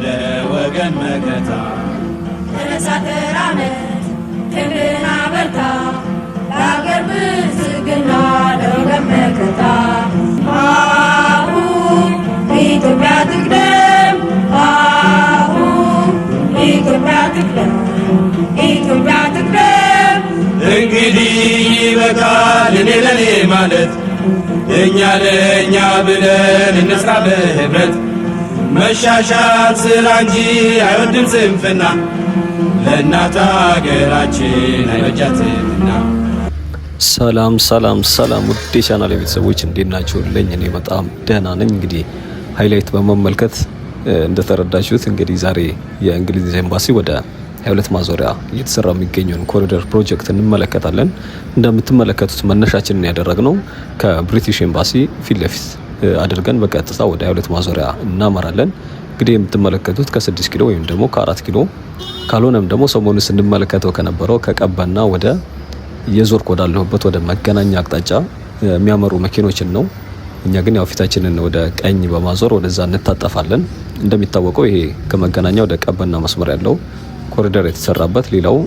ለወገን መከታ ተነሳ ተራመድ ክንድና በርታ ለአገር ብልጽግና ለወገን መከታ አሁን ኢትዮጵያ ትቅደም አሁን ኢትዮጵያ ትቅደም ኢትዮጵያ ትቅደም እንግዲህ ይበቃል እኔ ለኔ ማለት እኛ ለእኛ ብለን እንስራ በህብረት መሻሻል ስራ እንጂ አይወድም ስንፍና ለእናት አገራችን አይበጃትምና። ሰላም ሰላም ሰላም ውድ የቻናሌ ቤተሰቦች እንዴት ናችሁልኝ? እኔ በጣም ደህና ነኝ። እንግዲህ ሃይላይት በመመልከት እንደተረዳችሁት እንግዲህ ዛሬ የእንግሊዝ ኤምባሲ ወደ 22 ማዞሪያ እየተሰራ የሚገኘውን ኮሪደር ፕሮጀክት እንመለከታለን። እንደምትመለከቱት መነሻችንን ያደረግነው ከብሪቲሽ ኤምባሲ ፊት ለፊት አድርገን በቀጥታ ወደ 22 ማዞሪያ እናመራለን። እንግዲህ የምትመለከቱት ከ6 ኪሎ ወይም ደግሞ ከ4 ኪሎ ካልሆነም ደግሞ ሰሞኑን ስንመለከተው ከነበረው ከቀበና ወደ የዞርክ ወዳለሁበት ወደ መገናኛ አቅጣጫ የሚያመሩ መኪኖችን ነው። እኛ ግን ያው ፊታችንን ወደ ቀኝ በማዞር ወደዛ እንታጠፋለን። እንደሚታወቀው ይሄ ከመገናኛ ወደ ቀበና መስመር ያለው ኮሪደር የተሰራበት ሌላው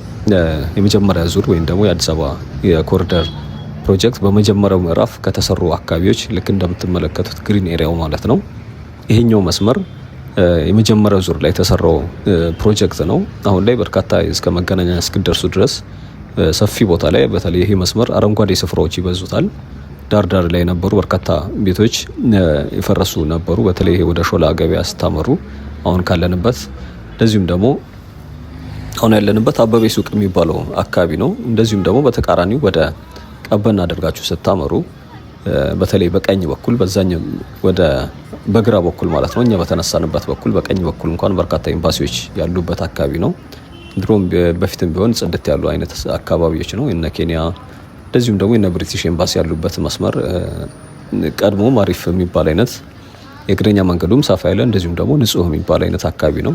የመጀመሪያ ዙር ወይም ደግሞ የአዲስ አበባ የኮሪደር ፕሮጀክት በመጀመሪያው ምዕራፍ ከተሰሩ አካባቢዎች ልክ እንደምትመለከቱት ግሪን ኤሪያው ማለት ነው። ይሄኛው መስመር የመጀመሪያው ዙር ላይ የተሰራው ፕሮጀክት ነው። አሁን ላይ በርካታ እስከ መገናኛ እስክደርሱ ድረስ ሰፊ ቦታ ላይ በተለይ ይሄ መስመር አረንጓዴ ስፍራዎች ይበዙታል። ዳር ላይ የነበሩ በርካታ ቤቶች የፈረሱ ነበሩ። በተለይ ይሄ ወደ ሾላ ገበያ ስታመሩ አሁን ካለንበት እንደዚሁም ደግሞ አሁን ያለንበት አበቤ ሱቅ የሚባለው አካባቢ ነው። እንደዚሁም ደግሞ በተቃራኒው ወደ ቀበና አድርጋችሁ ስታመሩ በተለይ በቀኝ በኩል በዛኛው ወደ በግራ በኩል ማለት ነው እኛ በተነሳንበት በኩል በቀኝ በኩል እንኳን በርካታ ኤምባሲዎች ያሉበት አካባቢ ነው። ድሮም በፊትም ቢሆን ጽድት ያሉ አይነት አካባቢዎች ነው። እነ ኬንያ እንደዚሁም ደግሞ እነ ብሪቲሽ ኤምባሲ ያሉበት መስመር ቀድሞ አሪፍ የሚባል አይነት የእግረኛ መንገዱም ሰፋ ያለ እንደዚሁም ደግሞ ንጹህ የሚባል አይነት አካባቢ ነው።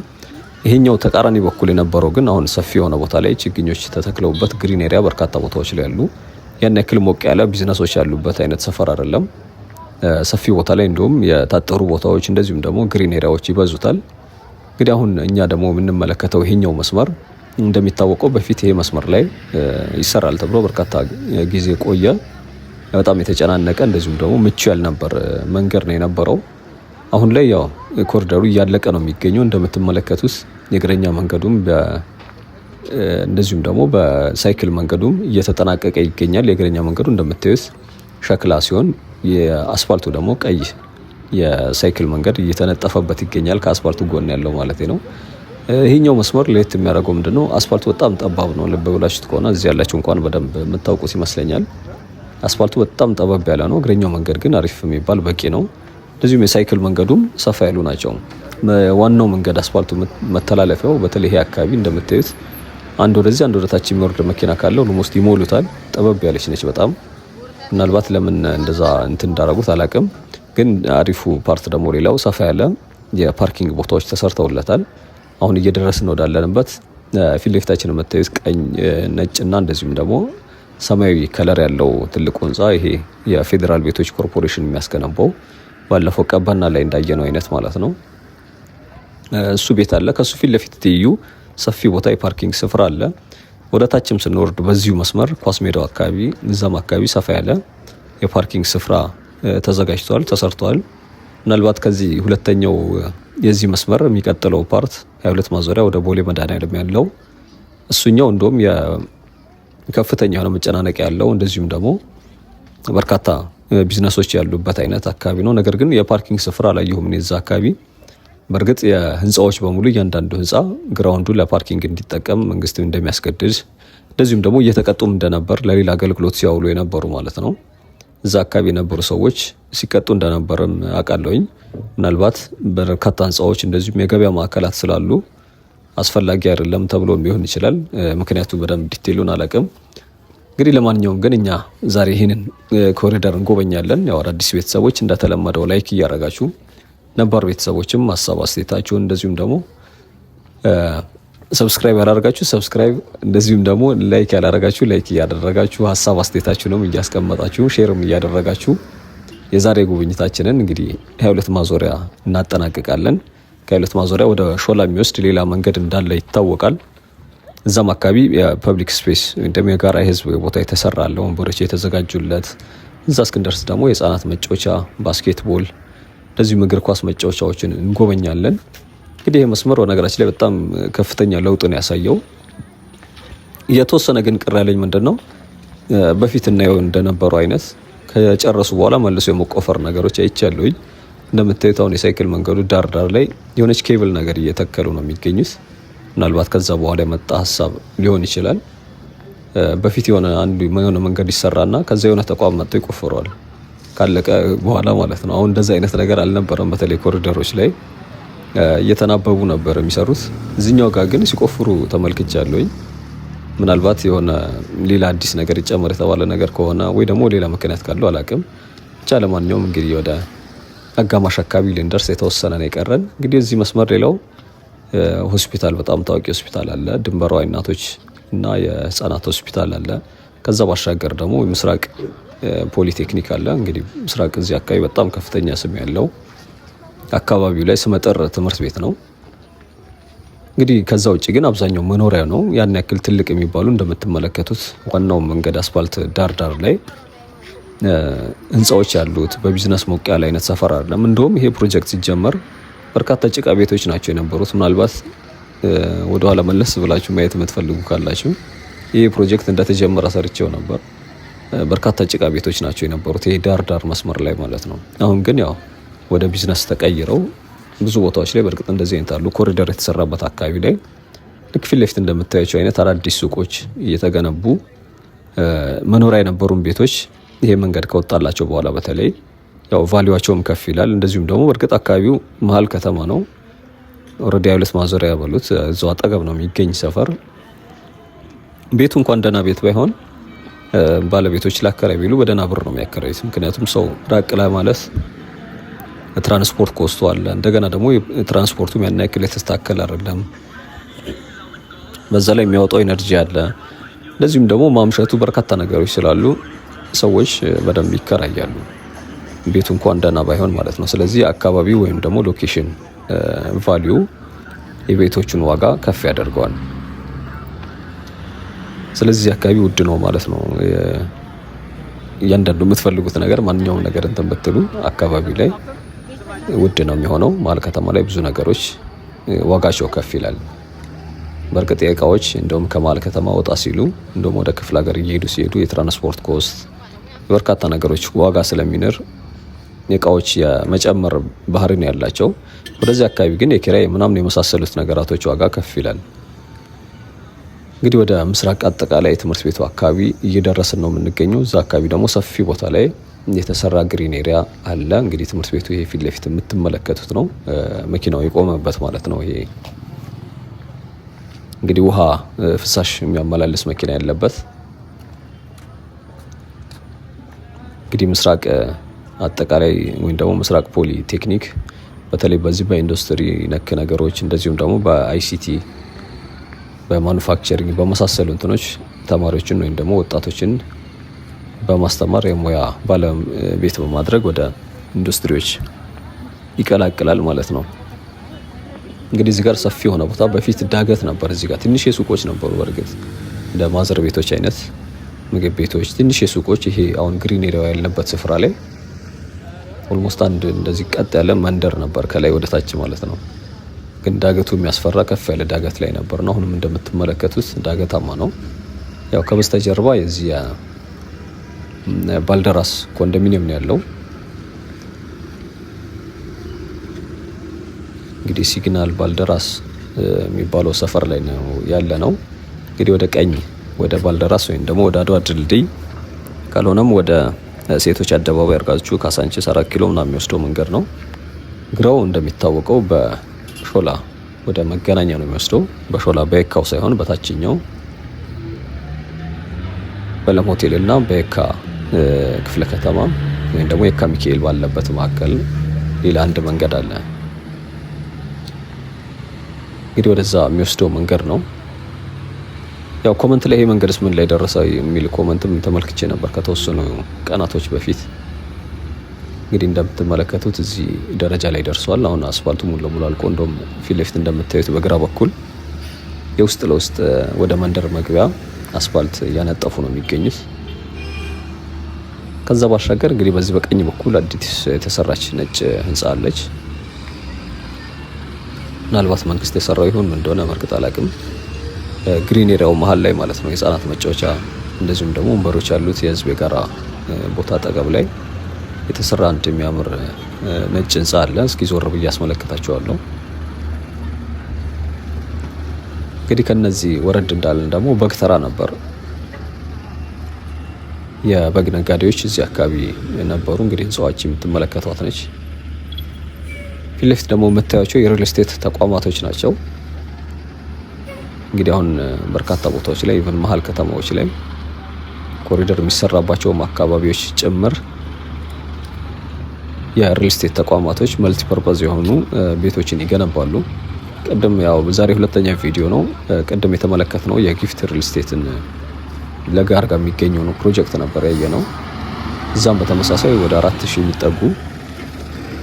ይሄኛው ተቃራኒ በኩል የነበረው ግን አሁን ሰፊ የሆነ ቦታ ላይ ችግኞች ተተክለውበት ግሪን ኤሪያ በርካታ ቦታዎች ላይ ያሉ ያን ያክል ሞቅ ያለ ቢዝነሶች ያሉበት አይነት ሰፈር አይደለም። ሰፊ ቦታ ላይ እንደውም የታጠሩ ቦታዎች እንደዚሁም ደግሞ ግሪን ኤሪያዎች ይበዙታል። እንግዲህ አሁን እኛ ደግሞ የምንመለከተው ይሄኛው መስመር እንደሚታወቀው በፊት ይሄ መስመር ላይ ይሰራል ተብሎ በርካታ ጊዜ ቆየ። በጣም የተጨናነቀ እንደዚሁም ደግሞ ምቹ ያልነበር መንገድ ነው የነበረው። አሁን ላይ ያው ኮሪደሩ እያለቀ ነው የሚገኘው። እንደምትመለከቱት የእግረኛ መንገዱም እንደዚሁም ደግሞ በሳይክል መንገዱም እየተጠናቀቀ ይገኛል። የእግረኛ መንገዱ እንደምታዩት ሸክላ ሲሆን የአስፋልቱ ደግሞ ቀይ የሳይክል መንገድ እየተነጠፈበት ይገኛል። ከአስፋልቱ ጎን ያለው ማለት ነው። ይሄኛው መስመር ለየት የሚያደርገው ምንድነው? አስፋልቱ በጣም ጠባብ ነው። ልብ ብላችሁት ከሆነ እዚህ ያላችሁ እንኳን በደንብ የምታውቁት ይመስለኛል። አስፋልቱ በጣም ጠባብ ያለ ነው። እግረኛው መንገድ ግን አሪፍ የሚባል በቂ ነው። እንደዚሁም የሳይክል መንገዱም ሰፋ ያሉ ናቸው። ዋናው መንገድ አስፋልቱ መተላለፊያው በተለይ ይሄ አካባቢ እንደምታዩት አንድ ወደዚህ አንድ ወደታች የሚወርድ መኪና ካለው ኦልሞስት ይሞሉታል። ጠበብ ያለች ነች በጣም። ምናልባት ለምን እንደዛ እንትን እንዳደረጉት አላቅም። ግን አሪፉ ፓርት ደግሞ ሌላው ሰፋ ያለ የፓርኪንግ ቦታዎች ተሰርተውለታል። አሁን እየደረስን ወዳለንበት ፊት ለፊታችን የምታዩት ቀኝ ነጭና እንደዚሁም ደግሞ ሰማያዊ ከለር ያለው ትልቁ ህንጻ ይሄ የፌዴራል ቤቶች ኮርፖሬሽን የሚያስገነባው ባለፈው ቀበና ላይ እንዳየነው አይነት ማለት ነው። እሱ ቤት አለ። ከሱ ፊት ለፊት ትይዩ ሰፊ ቦታ የፓርኪንግ ስፍራ አለ። ወደታችም ስንወርድ በዚሁ መስመር ኳስ ሜዳው አካባቢ እዛም አካባቢ ሰፋ ያለ የፓርኪንግ ስፍራ ተዘጋጅቷል፣ ተሰርቷል። ምናልባት ከዚህ ሁለተኛው የዚህ መስመር የሚቀጥለው ፓርት 22 ማዞሪያ ወደ ቦሌ መድኃኔዓለም ያለው እሱኛው እንደውም የከፍተኛ የሆነ መጨናነቅ ያለው እንደዚሁም ደግሞ በርካታ ቢዝነሶች ያሉበት አይነት አካባቢ ነው። ነገር ግን የፓርኪንግ ስፍራ አላየሁም እኔ እዛ አካባቢ። በእርግጥ የህንፃዎች በሙሉ እያንዳንዱ ህንፃ ግራውንዱ ለፓርኪንግ እንዲጠቀም መንግስት እንደሚያስገድድ እንደዚሁም ደግሞ እየተቀጡም እንደነበር ለሌላ አገልግሎት ሲያውሉ የነበሩ ማለት ነው። እዛ አካባቢ የነበሩ ሰዎች ሲቀጡ እንደነበርም አውቃለሁኝ። ምናልባት በርካታ ህንፃዎች እንደዚሁም የገበያ ማዕከላት ስላሉ አስፈላጊ አይደለም ተብሎ ሊሆን ይችላል። ምክንያቱ በደንብ ዲቴሉን አላውቅም። እንግዲህ ለማንኛውም ግን እኛ ዛሬ ይህንን ኮሪደር እንጎበኛለን። ያው አዳዲስ ቤተሰቦች እንደተለመደው ላይክ እያደረጋችሁ፣ ነባር ቤተሰቦችም ሀሳብ አስተያየታችሁን እንደዚሁም ደግሞ ሰብስክራይብ ያላደረጋችሁ ሰብስክራይብ፣ እንደዚሁም ደግሞ ላይክ ያላደረጋችሁ ላይክ እያደረጋችሁ ሀሳብ አስተያየታችሁንም እያስቀመጣችሁ ሼርም እያደረጋችሁ የዛሬ ጉብኝታችንን እንግዲህ 22 ማዞሪያ እናጠናቅቃለን። ከ22 ማዞሪያ ወደ ሾላ የሚወስድ ሌላ መንገድ እንዳለ ይታወቃል። እዛም አካባቢ የፐብሊክ ስፔስ እንደም የጋራ የህዝብ ቦታ የተሰራ አለ፣ ወንበሮች የተዘጋጁለት። እዛ እስክንደርስ ደግሞ የህፃናት መጫወቻ፣ ባስኬትቦል፣ እንደዚሁም እግር ኳስ መጫወቻዎችን እንጎበኛለን። እንግዲህ ይህ መስመር በነገራችን ላይ በጣም ከፍተኛ ለውጥ ነው ያሳየው። የተወሰነ ግን ቅር ያለኝ ምንድነው በፊት እናየው እንደነበረው አይነት ከጨረሱ በኋላ መልሶ የመቆፈር ነገሮች አይቻለሁኝ። እንደምታዩት አሁን የሳይክል መንገዱ ዳር ዳር ላይ የሆነች ኬብል ነገር እየተከሉ ነው የሚገኙት። ምናልባት ከዛ በኋላ የመጣ ሀሳብ ሊሆን ይችላል። በፊት የሆነ መንገድ ይሰራና ከዛ የሆነ ተቋም መጥቶ ይቆፍረዋል ካለቀ በኋላ ማለት ነው። አሁን እንደዛ አይነት ነገር አልነበረም። በተለይ ኮሪደሮች ላይ እየተናበቡ ነበር የሚሰሩት። እዚህኛው ጋር ግን ሲቆፍሩ ተመልክቻለሁኝ። ምናልባት የሆነ ሌላ አዲስ ነገር ይጨመር የተባለ ነገር ከሆነ ወይ ደግሞ ሌላ ምክንያት ካለው አላቅም። ብቻ ለማንኛውም እንግዲህ ወደ አጋማሽ አካባቢ ልንደርስ የተወሰነ ነው የቀረን። እንግዲህ እዚህ መስመር ሌላው ሆስፒታል፣ በጣም ታዋቂ ሆስፒታል አለ። ድንበሯ እናቶች እና የህፃናት ሆስፒታል አለ። ከዛ ባሻገር ደግሞ ምስራቅ ፖሊቴክኒክ አለ። እንግዲህ ምስራቅ እዚህ አካባቢ በጣም ከፍተኛ ስም ያለው አካባቢው ላይ ስመጥር ትምህርት ቤት ነው። እንግዲህ ከዛ ውጭ ግን አብዛኛው መኖሪያ ነው። ያን ያክል ትልቅ የሚባሉ እንደምትመለከቱት ዋናው መንገድ አስፋልት ዳር ዳር ላይ ህንፃዎች ያሉት በቢዝነስ ሞቅ ያለ አይነት ሰፈር አይደለም። እንደውም ይሄ ፕሮጀክት ሲጀመር በርካታ ጭቃ ቤቶች ናቸው የነበሩት። ምናልባት ወደኋላ መለስ ብላችሁ ማየት የምትፈልጉ ካላችሁ ይሄ ፕሮጀክት እንደተጀመረ ሰርቼው ነበር። በርካታ ጭቃ ቤቶች ናቸው የነበሩት ይሄ ዳር ዳር መስመር ላይ ማለት ነው። አሁን ግን ያው ወደ ቢዝነስ ተቀይረው ብዙ ቦታዎች ላይ በእርግጥ እንደዚህ አይነት አሉ። ኮሪደር የተሰራበት አካባቢ ላይ ልክ ፊት ለፊት እንደምታዩቸው አይነት አዳዲስ ሱቆች እየተገነቡ መኖሪያ የነበሩን ቤቶች ይሄ መንገድ ከወጣላቸው በኋላ በተለይ ያው ቫልዩዋቸውም ከፍ ይላል። እንደዚሁም ደግሞ በእርግጥ አካባቢው መሀል ከተማ ነው። ኦልሬዲ 22 ማዞሪያ ያበሉት እዛው አጠገብ ነው የሚገኝ ሰፈር። ቤቱ እንኳን ደህና ቤት ባይሆን ባለቤቶች ላከራይ ቢሉ በደህና ብር ነው የሚያከራዩት። ምክንያቱም ሰው ራቅ ላይ ማለት ትራንስፖርት ኮስቱ አለ። እንደገና ደግሞ ትራንስፖርቱ ያን ያክል የተስተካከለ አይደለም። በዛ ላይ የሚያወጣው ኤነርጂ አለ። እንደዚሁም ደግሞ ማምሸቱ በርካታ ነገሮች ስላሉ ሰዎች በደንብ ይከራያሉ፣ ቤቱ እንኳን ደህና ባይሆን ማለት ነው። ስለዚህ አካባቢው ወይም ደግሞ ሎኬሽን ቫልዩ የቤቶቹን ዋጋ ከፍ ያደርገዋል። ስለዚህ አካባቢ ውድ ነው ማለት ነው። እያንዳንዱ የምትፈልጉት ነገር ማንኛውም ነገር እንትን ብትሉ አካባቢ ላይ ውድ ነው የሚሆነው። መሀል ከተማ ላይ ብዙ ነገሮች ዋጋቸው ከፍ ይላል። በእርግጥ የእቃዎች እንደውም ከመሀል ከተማ ወጣ ሲሉ እንደውም ወደ ክፍለ ሀገር እየሄዱ ሲሄዱ የትራንስፖርት ኮስት የበርካታ ነገሮች ዋጋ ስለሚንር የእቃዎች የመጨመር ባህሪ ነው ያላቸው። ወደዚህ አካባቢ ግን የኪራይ ምናምን የመሳሰሉት ነገራቶች ዋጋ ከፍ ይላል። እንግዲህ ወደ ምስራቅ አጠቃላይ ትምህርት ቤቱ አካባቢ እየደረስን ነው የምንገኘው። እዛ አካባቢ ደግሞ ሰፊ ቦታ ላይ የተሰራ ግሪን ኤሪያ አለ። እንግዲህ ትምህርት ቤቱ ይሄ ፊት ለፊት የምትመለከቱት ነው፣ መኪናው የቆመበት ማለት ነው። ይሄ እንግዲህ ውሃ ፍሳሽ የሚያመላልስ መኪና ያለበት እንግዲህ ምስራቅ አጠቃላይ ወይም ደግሞ ምስራቅ ፖሊ ቴክኒክ በተለይ በዚህ በኢንዱስትሪ ነክ ነገሮች እንደዚሁም ደግሞ በአይሲቲ በማኑፋክቸሪንግ በመሳሰሉ እንትኖች ተማሪዎችን ወይም ደግሞ ወጣቶችን በማስተማር የሙያ ባለቤት በማድረግ ወደ ኢንዱስትሪዎች ይቀላቅላል ማለት ነው። እንግዲህ እዚህ ጋር ሰፊ የሆነ ቦታ በፊት ዳገት ነበር። እዚህ ጋር ትንሽ የሱቆች ነበሩ። በእርግጥ እንደ ማዘር ቤቶች አይነት ምግብ ቤቶች፣ ትንሽ የሱቆች ይሄ አሁን ግሪን ኤሪያ ያለበት ስፍራ ላይ ኦልሞስት አንድ እንደዚህ ቀጥ ያለ መንደር ነበር ከላይ ወደ ታች ማለት ነው። ግን ዳገቱ የሚያስፈራ ከፍ ያለ ዳገት ላይ ነበር ነው። አሁንም እንደምትመለከቱት ዳገታማ ነው። ያው ከበስተጀርባ የዚህ ባልደራስ ኮንዶሚኒየም ነው ያለው። እንግዲህ ሲግናል ባልደራስ የሚባለው ሰፈር ላይ ነው ያለ ነው። እንግዲህ ወደ ቀኝ ወደ ባልደራስ ወይም ደግሞ ወደ አድዋ ድልድይ ካልሆነም ወደ ሴቶች አደባባይ አርጋችሁ ካሳንቺስ 4 ኪሎ ምናምን የሚወስደው መንገድ ነው። ግራው እንደሚታወቀው በሾላ ወደ መገናኛ ነው የሚወስደው። በሾላ በየካው ሳይሆን በታችኛው በለም ሆቴል እና በየካ ክፍለ ከተማ ወይም ደግሞ የካ ሚካኤል ባለበት መካከል ሌላ አንድ መንገድ አለ። እንግዲህ ወደዛ የሚወስደው መንገድ ነው። ያው ኮመንት ላይ ይሄ መንገድስ ምን ላይ ደረሰ የሚል ኮመንትም ተመልክቼ ነበር ከተወሰኑ ቀናቶች በፊት። እንግዲህ እንደምትመለከቱት እዚህ ደረጃ ላይ ደርሷል። አሁን አስፋልቱ ሙሉ ለሙሉ አልቆ እንደውም ፊት ለፊት እንደምታዩት በግራ በኩል የውስጥ ለውስጥ ወደ መንደር መግቢያ አስፋልት እያነጠፉ ነው የሚገኙት። ከዛ ባሻገር እንግዲህ በዚህ በቀኝ በኩል አዲስ የተሰራች ነጭ ህንጻ አለች። ምናልባት መንግስት የሰራው ይሁን ምን እንደሆነ በእርግጥ አላውቅም። ግሪን ኤሪያው መሀል ላይ ማለት ነው የህፃናት መጫወቻ እንደዚሁም ደግሞ ወንበሮች ያሉት የህዝብ የጋራ ቦታ አጠገብ ላይ የተሰራ አንድ የሚያምር ነጭ ህንጻ አለ። እስኪ ዞር ብዬ አስመለክታችኋለሁ። እንግዲህ ከነዚህ ወረድ እንዳለን ደግሞ በግ ተራ ነበር። የበግ ነጋዴዎች እዚህ አካባቢ ነበሩ። እንግዲህ ህንጻዎች የምትመለከቷት ነች። ፊት ለፊት ደግሞ የምታዩቸው የሪል ስቴት ተቋማቶች ናቸው። እንግዲህ አሁን በርካታ ቦታዎች ላይ ኢቨን መሀል ከተማዎች ላይ ኮሪደር የሚሰራባቸውም አካባቢዎች ጭምር የሪል ስቴት ተቋማቶች መልቲ ፐርፐዝ የሆኑ ቤቶችን ይገነባሉ። ቅድም ያው ዛሬ ሁለተኛ ቪዲዮ ነው። ቅድም የተመለከትነው የጊፍት ሪል ስቴትን ለጋር ጋር የሚገኘው ነው ፕሮጀክት ነበር ያየነው። እዛም በተመሳሳይ ወደ 4000 የሚጠጉ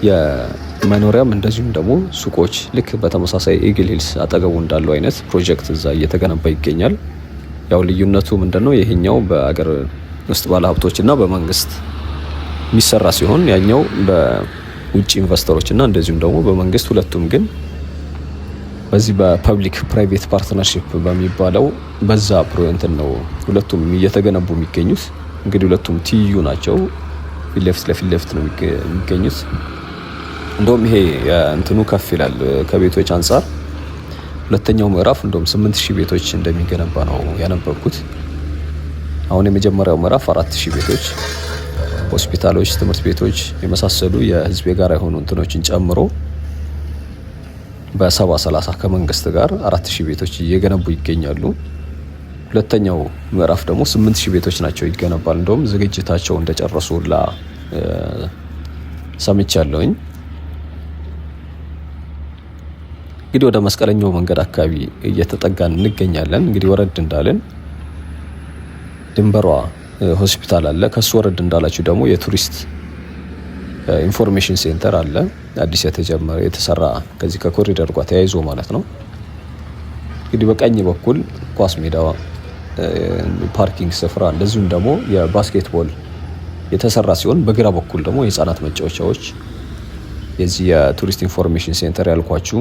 የመኖሪያም እንደዚሁም ደግሞ ሱቆች ልክ በተመሳሳይ ኢግል ሂልስ አጠገቡ እንዳለው አይነት ፕሮጀክት እዛ እየተገነባ ይገኛል። ያው ልዩነቱ ምንድነው? ይሄኛው በአገር ውስጥ ባለሀብቶችና በመንግስት የሚሰራ ሲሆን ያኛው በውጭ ኢንቨስተሮችና እንደዚሁም ደግሞ በመንግስት ሁለቱም ግን በዚህ በፐብሊክ ፕራይቬት ፓርትነርሺፕ በሚባለው በዛ ፕሮጀክት ነው ሁለቱም እየተገነቡ የሚገኙት። እንግዲህ ሁለቱም ትይዩ ናቸው። ፊት ለፊት ነው የሚገኙት። እንደውም ይሄ እንትኑ ከፍ ይላል ከቤቶች አንጻር። ሁለተኛው ምዕራፍ እንደውም 8000 ቤቶች እንደሚገነባ ነው ያነበብኩት። አሁን የመጀመሪያው ምዕራፍ 4000 ቤቶች፣ ሆስፒታሎች፣ ትምህርት ቤቶች የመሳሰሉ የህዝብ የጋራ የሆኑ እንትኖችን ጨምሮ በ70/30 ከመንግስት ጋር 4000 ቤቶች እየገነቡ ይገኛሉ። ሁለተኛው ምዕራፍ ደግሞ 8000 ቤቶች ናቸው ይገነባል። እንደውም ዝግጅታቸው እንደጨረሱላ ሰምቻለሁኝ። እንግዲህ ወደ መስቀለኛው መንገድ አካባቢ እየተጠጋን እንገኛለን። እንግዲህ ወረድ እንዳለን ድንበሯ ሆስፒታል አለ። ከሱ ወረድ እንዳላችሁ ደግሞ የቱሪስት ኢንፎርሜሽን ሴንተር አለ። አዲስ የተሰራ ከዚህ ከኮሪደር ጋር ተያይዞ ማለት ነው። እንግዲህ በቀኝ በኩል ኳስ ሜዳ፣ ፓርኪንግ ስፍራ እንደዚሁም ደግሞ የባስኬትቦል የተሰራ ሲሆን በግራ በኩል ደግሞ የህፃናት መጫወቻዎች የዚህ የቱሪስት ኢንፎርሜሽን ሴንተር ያልኳችሁ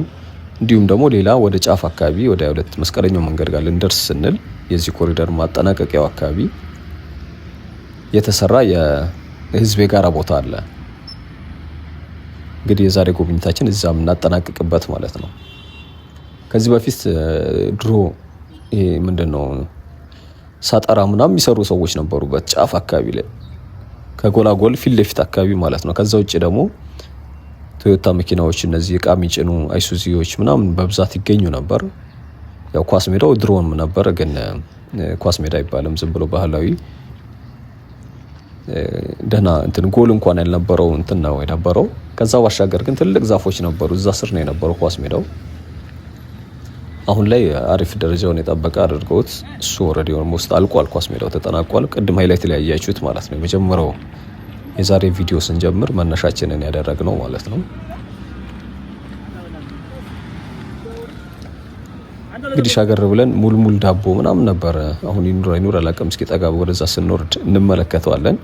እንዲሁም ደግሞ ሌላ ወደ ጫፍ አካባቢ ወደ 2 መስቀለኛው መንገድ ጋር ልንደርስ ስንል የዚህ ኮሪደር ማጠናቀቂያው አካባቢ የተሰራ የህዝብ የጋራ ቦታ አለ። እንግዲህ የዛሬ ጉብኝታችን እዛ የምናጠናቅቅበት ማለት ነው። ከዚህ በፊት ድሮ ይሄ ምንድነው ሳጠራ ምናምን የሚሰሩ ሰዎች ነበሩበት ጫፍ አካባቢ ላይ ከጎላጎል ፊት ለፊት አካባቢ ማለት ነው። ከዛ ውጭ ደግሞ ቶዮታ መኪናዎች እነዚህ እቃ የሚጭኑ አይሱዚዎች ምናምን በብዛት ይገኙ ነበር። ያው ኳስ ሜዳው ድሮም ነበር፣ ግን ኳስ ሜዳ አይባልም፣ ዝም ብሎ ባህላዊ ደህና እንትን ጎል እንኳን ያልነበረው እንትን ነው የነበረው። ከዛ ባሻገር ግን ትልቅ ዛፎች ነበሩ። እዛ ስር ነው የነበረው ኳስ ሜዳው። አሁን ላይ አሪፍ ደረጃውን የጠበቀ አድርገውት እሱ ኦልሬዲ ኦልሞስት አልቋል። ኳስ ሜዳው ተጠናቋል። ቅድም ሃይላይት ላይ ያያችሁት ማለት ነው የመጀመሪያው የዛሬ ቪዲዮ ስንጀምር መነሻችንን ያደረግነው ማለት ነው። እንግዲህ ሻገር ብለን ሙልሙል ዳቦ ምናምን ነበር። አሁን ይኑር አላውቅም። እስኪ ጠጋ ወደዛ ስንወርድ እንመለከተዋለን።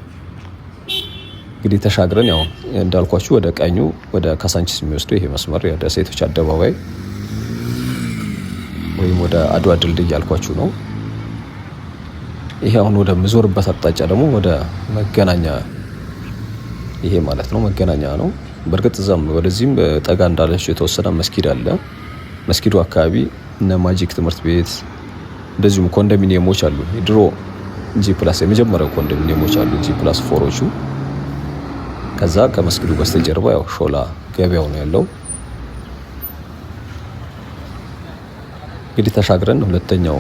እንግዲህ ተሻግረን ያው እንዳልኳችሁ ወደ ቀኙ ወደ ካሳንቺስ የሚወስደው ይሄ መስመር ወደ ሴቶች አደባባይ ወይም ወደ አድዋ ድልድይ ያልኳችሁ ነው። ይሄ አሁን ወደ ምዞርበት አቅጣጫ ደግሞ ወደ መገናኛ ይሄ ማለት ነው መገናኛ ነው። በእርግጥ እዛም ወደዚህም ጠጋ እንዳለች የተወሰነ መስጊድ አለ። መስጊዱ አካባቢ እነ ማጂክ ትምህርት ቤት እንደዚሁም ኮንዶሚኒየሞች አሉ። የድሮ G+ የመጀመሪያው ኮንዶሚኒየሞች አሉ G+ 4ዎቹ። ከዛ ከመስጊዱ በስተጀርባ ያው ሾላ ገበያው ነው ያለው። እንግዲህ ተሻግረን ሁለተኛው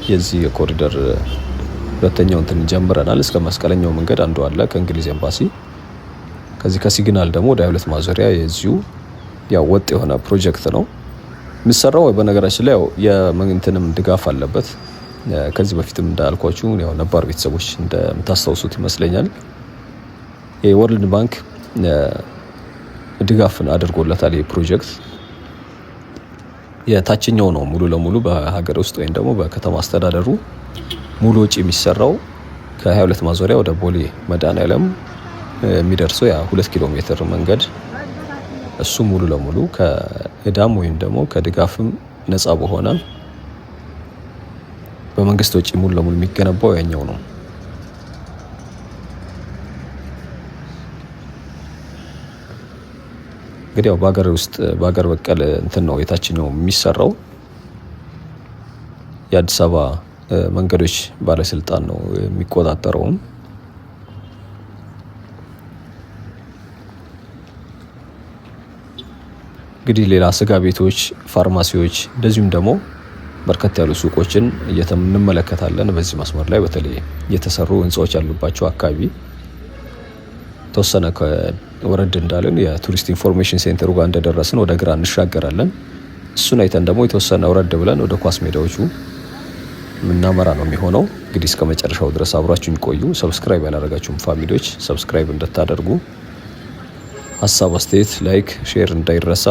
የዚህ የኮሪደር ሁለተኛው እንትን ጀምረናል። እስከ መስቀለኛው መንገድ አንዱ አለ ከእንግሊዝ ኤምባሲ። ከዚህ ከሲግናል ደግሞ ወደ 22 ማዞሪያ የዚሁ ያው ወጥ የሆነ ፕሮጀክት ነው የሚሰራው። በነገራችን ላይ ያው የመንግስትንም ድጋፍ አለበት። ከዚህ በፊትም እንዳልኳችሁ ያው ነባር ቤተሰቦች እንደምታስታውሱት ይመስለኛል የወርልድ ባንክ ድጋፍን አድርጎለታል። ይህ ፕሮጀክት የታችኛው ነው ሙሉ ለሙሉ በሀገር ውስጥ ወይም ደግሞ በከተማ አስተዳደሩ ሙሉ ወጪ የሚሰራው ከ22 ማዞሪያ ወደ ቦሌ መድኃኔዓለም የሚደርሰው ያ 2 ኪሎ ሜትር መንገድ እሱ ሙሉ ለሙሉ ከእዳም ወይም ደግሞ ከድጋፍም ነፃ በሆነ በመንግስት ወጪ ሙሉ ለሙሉ የሚገነባው ያኛው ነው። እንግዲህ ያው በሀገር በቀል እንትን ነው የታችኛው የሚሰራው። የአዲስ አበባ መንገዶች ባለስልጣን ነው የሚቆጣጠረውም። እንግዲህ ሌላ ስጋ ቤቶች፣ ፋርማሲዎች እንደዚሁም ደግሞ በርከት ያሉ ሱቆችን እንመለከታለን። በዚህ መስመር ላይ በተለይ የተሰሩ ህንጻዎች ያሉባቸው አካባቢ ተወሰነ ወረድ እንዳለን የቱሪስት ኢንፎርሜሽን ሴንተሩ ጋር እንደደረስን ወደ ግራ እንሻገራለን። እሱን አይተን ደግሞ የተወሰነ ወረድ ብለን ወደ ኳስ ሜዳዎቹ ምናመራ ነው የሚሆነው። እንግዲህ እስከ መጨረሻው ድረስ አብራችሁን ቆዩ። ሰብስክራይብ ያላደረጋችሁም ፋሚሊዎች ሰብስክራይብ እንድታደርጉ፣ ሀሳብ አስተያየት፣ ላይክ፣ ሼር እንዳይረሳ።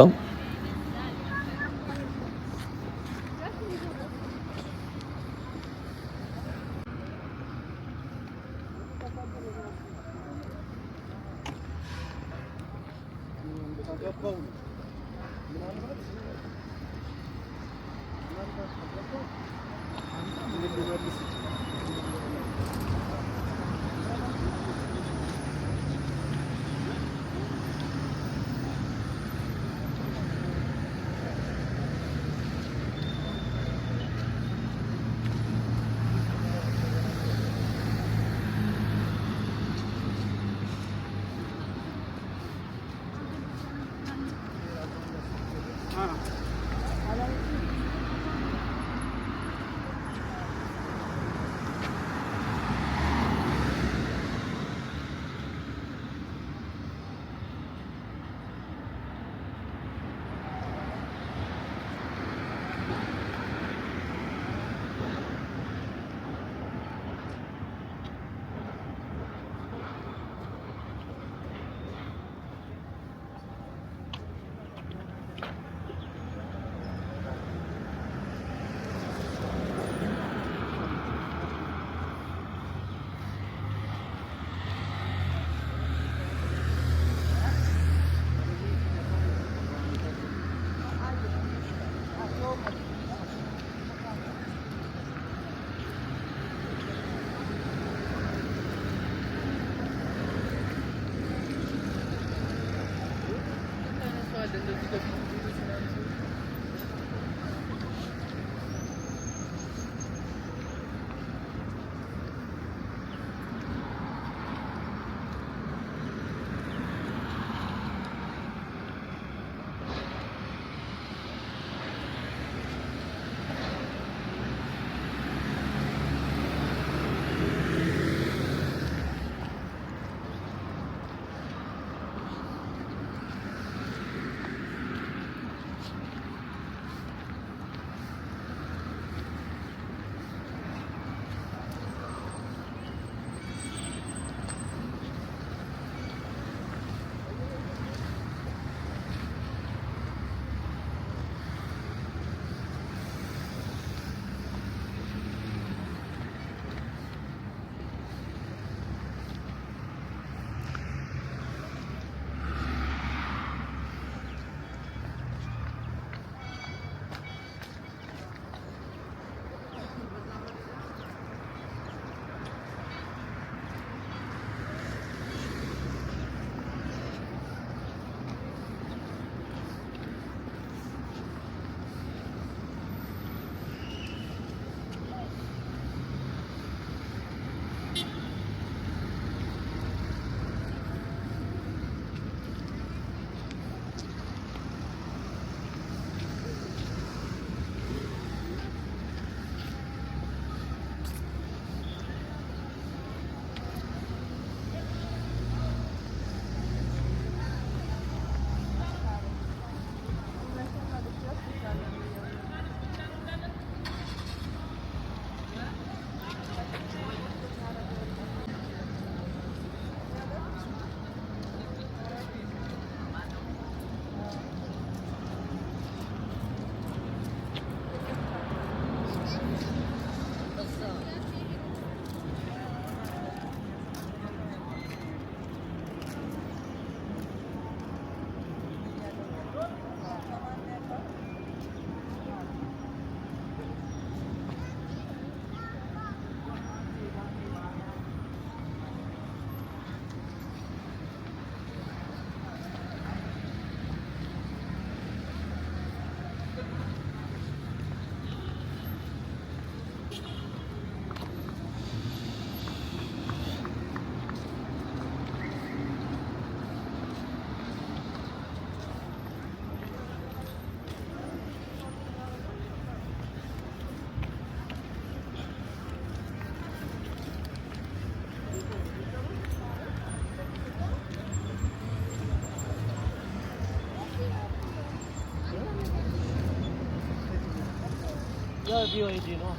BYD ነው።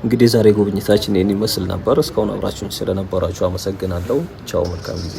እንግዲህ ዛሬ ጉብኝታችን ይህን ይመስል ነበር። እስካሁን አብራችሁን ስለነበራችሁ አመሰግናለሁ። ቻው፣ መልካም ጊዜ።